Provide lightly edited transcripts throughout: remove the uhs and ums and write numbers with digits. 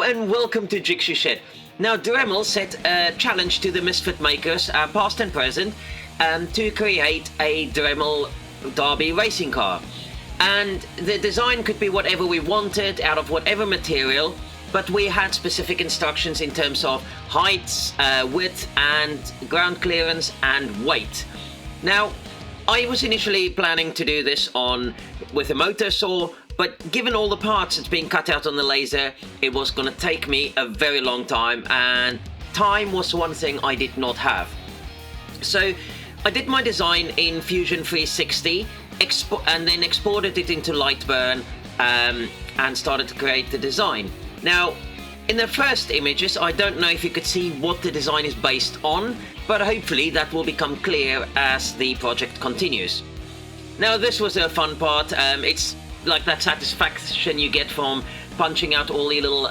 and welcome to Jigsaw Shed. Now Dremel set a challenge to the Misfit Makers, past and present, to create a Dremel Derby racing car. And the design could be whatever we wanted, out of whatever material, but we had specific instructions in terms of heights, width and ground clearance and weight. Now, I was initially planning to do this with a motor saw, but given all the parts that's being cut out on the laser, it was going to take me a very long time, and time was one thing I did not have. So I did my design in Fusion 360 and then exported it into Lightburn and started to create the design. Now, in the first images, I don't know if you could see what the design is based on, but hopefully that will become clear as the project continues. Now, this was a fun part. It's like that satisfaction you get from punching out all the little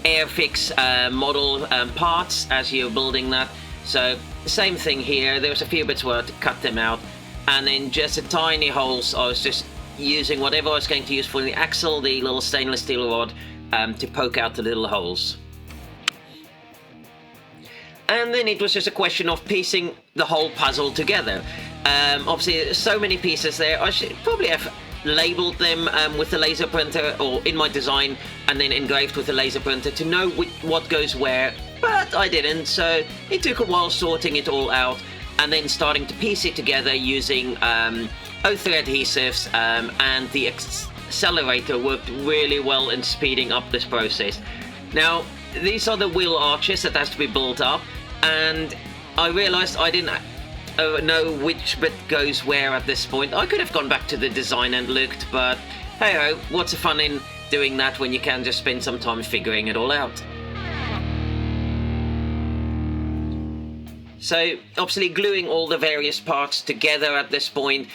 Airfix model parts as you're building that. So, same thing here. There was a few bits where I had to cut them out, and then just the tiny holes, I was just using whatever I was going to use for the axle, the little stainless steel rod, to poke out the little holes. And then it was just a question of piecing the whole puzzle together. Obviously, there's so many pieces there. I should probably have labeled them with the laser printer or in my design, and then engraved with the laser printer to know what goes where, but I didn't, so it took a while sorting it all out and then starting to piece it together using O3 adhesives, and the accelerator worked really well in speeding up this process. Now, these are the wheel arches that has to be built up, and I realized I didn't know which bit goes where at this point. I could have gone back to the design and looked, but hey ho, what's the fun in doing that when you can just spend some time figuring it all out? So obviously gluing all the various parts together at this point,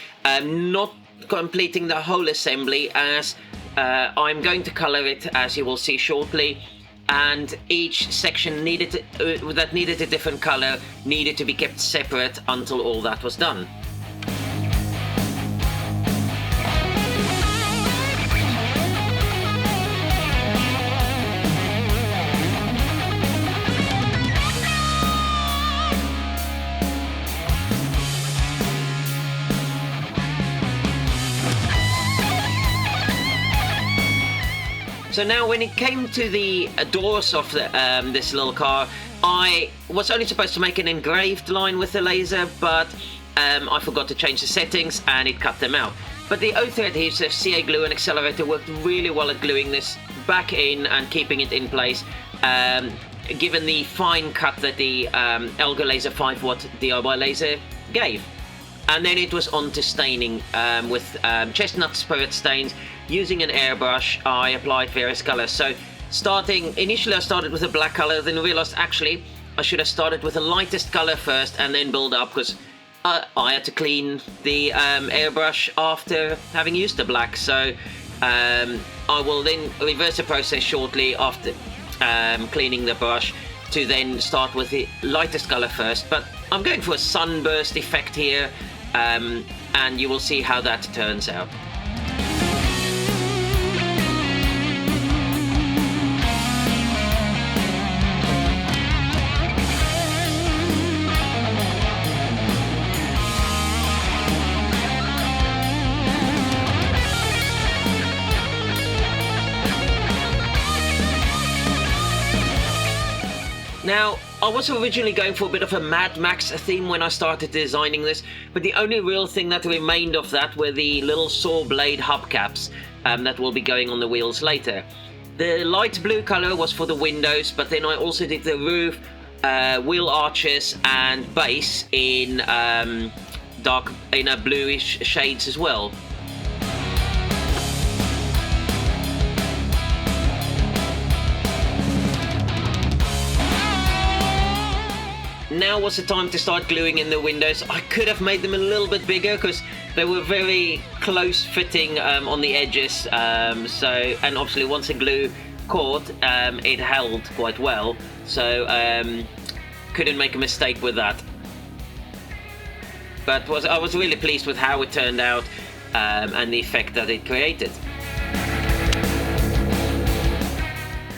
not completing the whole assembly as I'm going to color it, as you will see shortly, and each section that needed a different color needed to be kept separate until all that was done. So now when it came to the doors of this little car, I was only supposed to make an engraved line with the laser, but I forgot to change the settings and it cut them out. But the O3 adhesive, CA glue and accelerator worked really well at gluing this back in and keeping it in place, given the fine cut that the Elga Laser 5-watt DIY laser gave. And then it was on to staining with chestnut spirit stains. Using an airbrush, I applied various colors. So initially I started with a black color, then realized actually I should have started with the lightest color first and then build up, because I had to clean the airbrush after having used the black. So I will then reverse the process shortly after cleaning the brush to then start with the lightest color first. But I'm going for a sunburst effect here, and you will see how that turns out. Now, I was originally going for a bit of a Mad Max theme when I started designing this, but the only real thing that remained of that were the little saw blade hubcaps that will be going on the wheels later. The light blue color was for the windows, but then I also did the roof, wheel arches and base in a bluish shades as well. Now was the time to start gluing in the windows. I could have made them a little bit bigger because they were very close fitting on the edges. And obviously once the glue caught, it held quite well. So couldn't make a mistake with that. But I was really pleased with how it turned out and the effect that it created.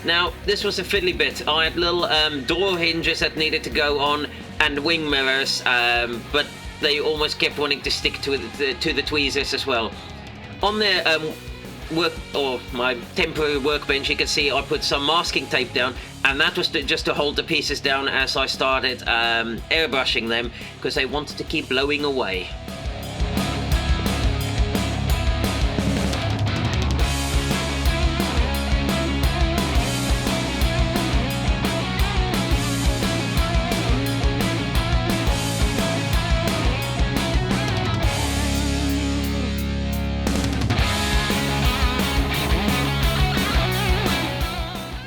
Now, this was a fiddly bit. I had little door hinges that needed to go on and wing mirrors, but they almost kept wanting to stick to the tweezers as well. On the my temporary workbench, you can see I put some masking tape down, and that was just to hold the pieces down as I started airbrushing them, because I wanted to keep blowing away.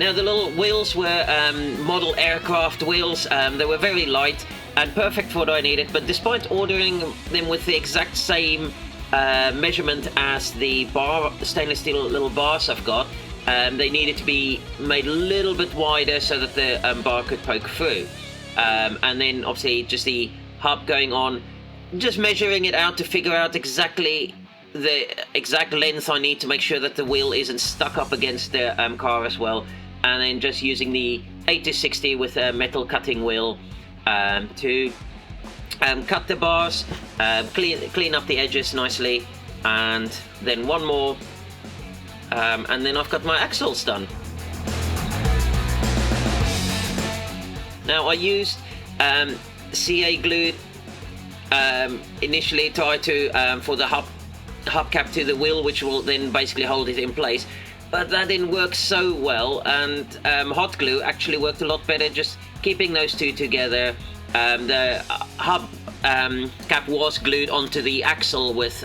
Now the little wheels were model aircraft wheels. They were very light and perfect for what I needed, but despite ordering them with the exact same measurement as the stainless steel little bars I've got, they needed to be made a little bit wider so that the bar could poke through. And then obviously just the hub going on, just measuring it out to figure out exactly the exact length I need to make sure that the wheel isn't stuck up against the car as well. And then just using the 8060 with a metal cutting wheel to cut the bars, clean up the edges nicely, and then one more, and then I've got my axles done. Now I used CA glue initially, tried to for the hubcap to the wheel, which will then basically hold it in place. But that didn't work so well, and hot glue actually worked a lot better, just keeping those two together. The hub cap was glued onto the axle with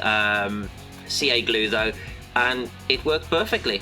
CA glue though, and it worked perfectly.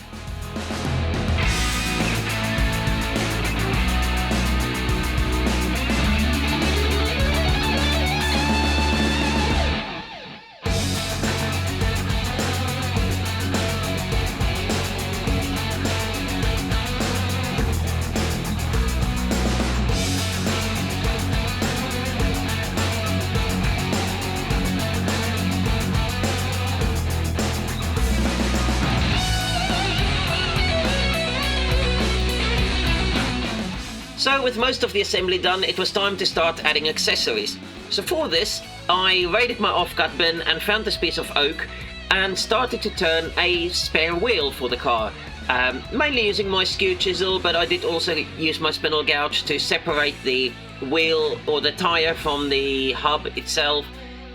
So with most of the assembly done, it was time to start adding accessories. So for this, I raided my offcut bin and found this piece of oak and started to turn a spare wheel for the car. Mainly using my skew chisel, but I did also use my spindle gouge to separate the wheel or the tire from the hub itself.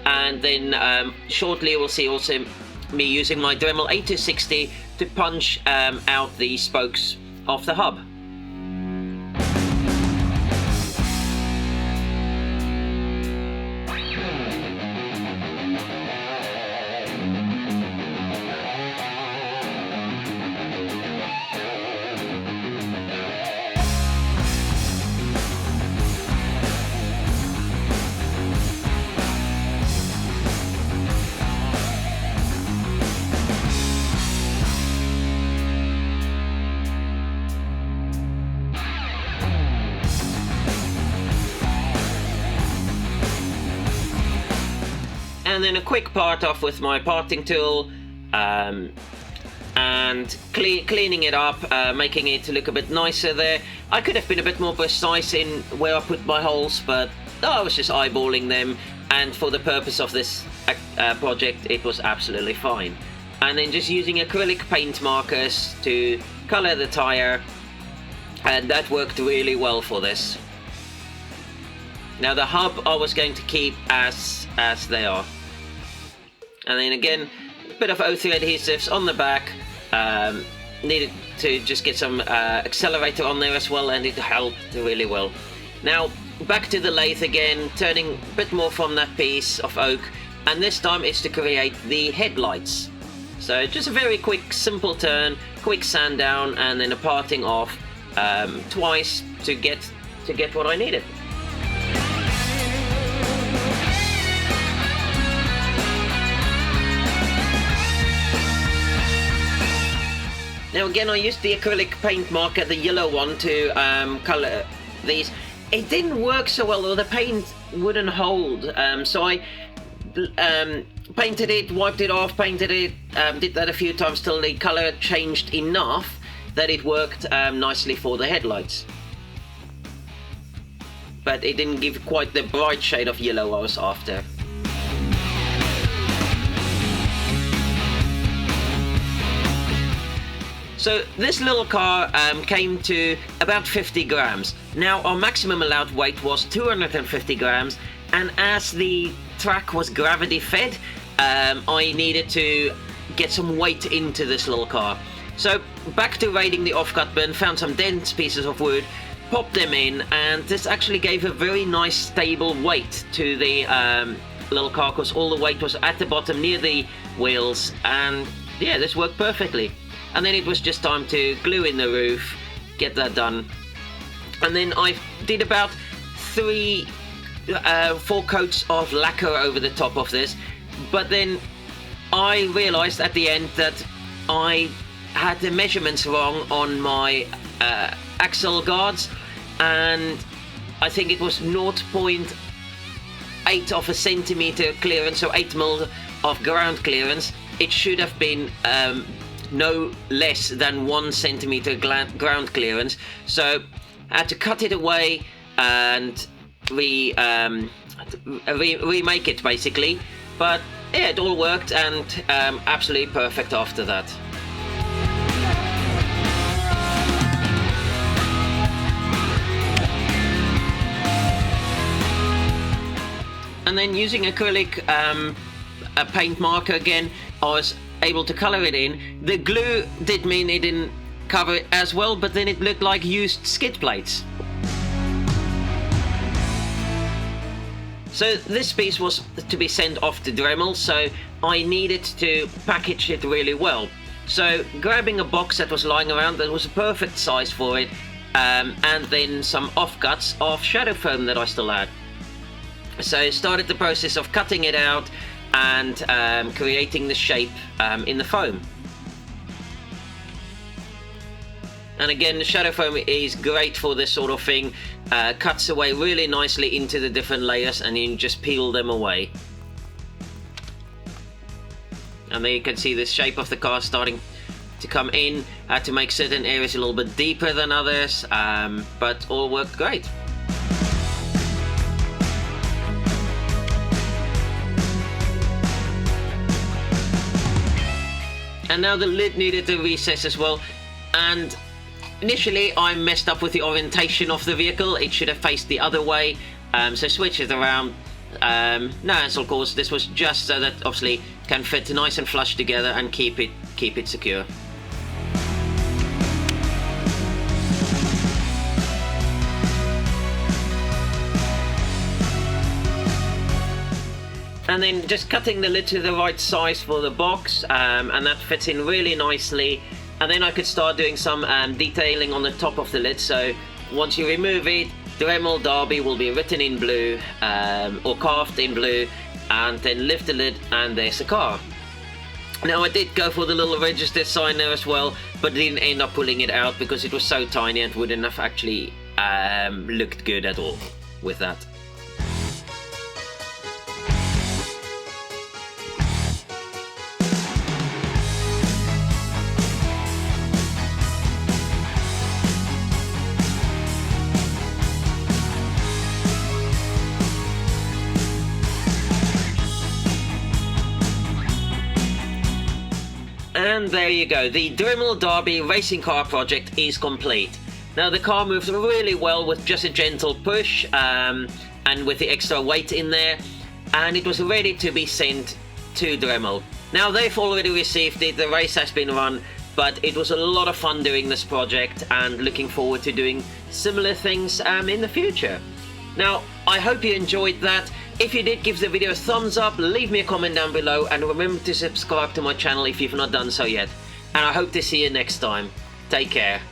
And then shortly you will see also me using my Dremel 8260 to punch out the spokes of the hub. And then a quick part off with my parting tool, and cleaning it up, making it look a bit nicer there. I could have been a bit more precise in where I put my holes, but I was just eyeballing them, and for the purpose of this project it was absolutely fine. And then just using acrylic paint markers to color the tire, and that worked really well for this. Now the hub I was going to keep as they are. And then again, a bit of O3 adhesives on the back. Needed to just get some accelerator on there as well, and it helped really well. Now back to the lathe again, turning a bit more from that piece of oak, and this time it's to create the headlights. So just a very quick simple turn, quick sand down, and then a parting off twice to get what I needed. Now again, I used the acrylic paint marker, the yellow one, to colour these. It didn't work so well, though the paint wouldn't hold, so I painted it, wiped it off, painted it, did that a few times till the colour changed enough that it worked nicely for the headlights. But it didn't give quite the bright shade of yellow I was after. So this little car came to about 50 grams. Now our maximum allowed weight was 250 grams, and as the track was gravity fed, I needed to get some weight into this little car. So back to raiding the offcut bin, found some dense pieces of wood, popped them in, and this actually gave a very nice stable weight to the little car, because all the weight was at the bottom near the wheels, and yeah, this worked perfectly. And then it was just time to glue in the roof, get that done. And then I did about 4 coats of lacquer over the top of this, but then I realized at the end that I had the measurements wrong on my axle guards, and I think it was 0.8 of a centimeter clearance, so 8 mil of ground clearance. It should have been no less than 1 centimeter ground clearance, so I had to cut it away and remake it basically. But yeah, it all worked, and absolutely perfect after that. And then using acrylic a paint marker again, I was able to color it in. The glue did mean it didn't cover it as well, but then it looked like used skid plates. So this piece was to be sent off to Dremel, so I needed to package it really well. So grabbing a box that was lying around that was a perfect size for it, and then some offcuts of ShadowFoam that I still had. So I started the process of cutting it out and creating the shape in the foam. And again, the ShadowFoam is great for this sort of thing. Cuts away really nicely into the different layers, and you just peel them away. And there you can see the shape of the car starting to come in. I had to make certain areas a little bit deeper than others, but all worked great. And now the lid needed to recess as well, and initially I messed up with the orientation of the vehicle. It should have faced the other way, so switch it around. No, so of course this was just so that obviously can fit nice and flush together and keep it secure. And then just cutting the lid to the right size for the box, and that fits in really nicely. And then I could start doing some detailing on the top of the lid. So once you remove it, Dremel Derby will be written in blue, or carved in blue, and then lift the lid and there's the car. Now I did go for the little registered sign there as well, but didn't end up pulling it out because it was so tiny and wouldn't have actually looked good at all with that. And there you go, the Dremel Derby racing car project is complete. Now the car moves really well with just a gentle push, and with the extra weight in there, and it was ready to be sent to Dremel. Now they've already received it, the race has been run, but it was a lot of fun doing this project and looking forward to doing similar things in the future. Now I hope you enjoyed that. If you did, give the video a thumbs up, leave me a comment down below, and remember to subscribe to my channel if you've not done so yet. And I hope to see you next time. Take care.